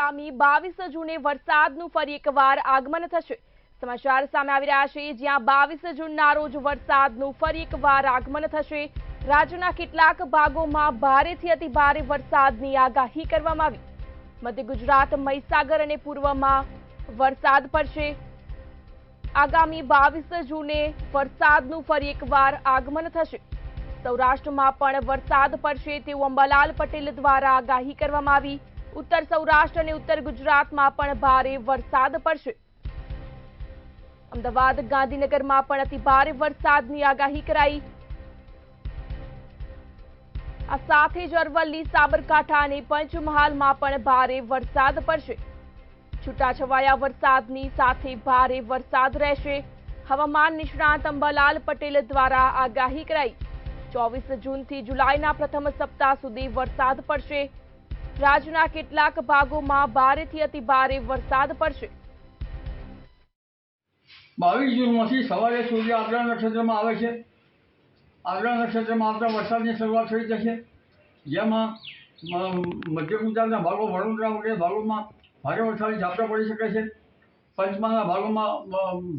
આગામી 22 જૂને વરસાદનું ફરી એકવાર આગમન થશે। સમાચાર સામે આવી રહ્યા છે, જ્યાં 22 જૂનના રોજ વરસાદનું ફરી એકવાર આગમન થશે। રાજ્યના કેટલાક ભાગોમાં ભારેથી અતિભારે વરસાદની આગાહી કરવામાં આવી। મધ્ય ગુજરાત, મહીસાગર અને પૂર્વમાં વરસાદ પડશે। આગામી 22 જૂને વરસાદનું ફરી એકવાર આગમન થશે। સૌરાષ્ટ્રમાં પણ વરસાદ પડશે તેવું અંબાલાલ પટેલ દ્વારા આગાહી કરવામાં આવી। ઉત્તર સૌરાષ્ટ્ર અને ઉત્તર ગુજરાતમાં પણ ભારે વરસાદ પડશે। અમદાવાદ, ગાંધીનગરમાં પણ અતિભારે વરસાદની આગાહી કરાઈ। આ સાથે જ અરવલ્લી, સાબરકાંઠા અને પંચમહાલમાં પણ ભારે વરસાદ પડશે। છૂટાછવાયા વરસાદની સાથે ભારે વરસાદ રહેશે। હવામાન નિષ્ણાત અંબાલાલ પટેલ દ્વારા આગાહી કરાઈ। 24 જૂનથી જુલાઈના પ્રથમ સપ્તાહ સુધી વરસાદ પડશે। રાજ્યના કેટલાક ભાગોમાં ભારેથી અતિભારે વરસાદ પડશે। 22 જૂનમાંથી સવારે સૂર્ય આગ્રહ નક્ષત્રમાં આવે છે। આગ્રહ નક્ષત્રમાં આવતા વરસાદની શરૂઆત થઈ જશે, જેમાં મધ્ય ગુજરાતના ભાગો, વડોદરા વગેરે ભાગોમાં ભારે વરસાદી ઝાપટા પડી શકે છે। પંચમહાલના ભાગોમાં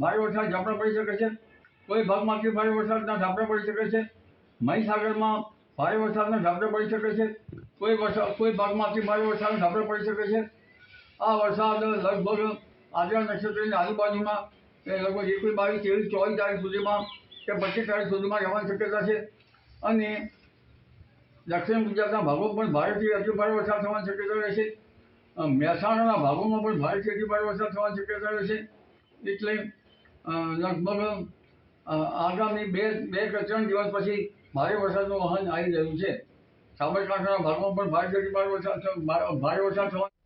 ભારે વરસાદી ઝાપટા પડી શકે છે। કોઈ ભાગમાંથી ભારે વરસાદના ઝાપટા પડી શકે છે। મહીસાગરમાં ભારે વરસાદના ઝાપટા પડી શકે છે। કોઈ ભાગમાંથી ભારે વરસાદના ઝાપટા પડી શકે છે। આ વરસાદ લગભગ આગ્રહ નક્ષત્રની આજુબાજુમાં લગભગ 21, 22, 23, 24 તારીખ સુધીમાં કે 25 તારીખ સુધીમાં રહેવાની શક્યતા છે। અને દક્ષિણ ગુજરાતના ભાગોમાં પણ ભારેથી અતિભારે વરસાદ થવાની શક્યતા રહેશે। મહેસાણાના ભાગોમાં પણ ભારેથી અતિભારે વરસાદ થવાની શક્યતા રહેશે। એટલે લગભગ આગામી બે કે 3 દિવસ પછી ભારે વરસાદનું વહન આવી રહ્યું છે। સાબરકાંઠાના ભાગમાં પણ ભારેથી અતિભારે વરસાદ થવાની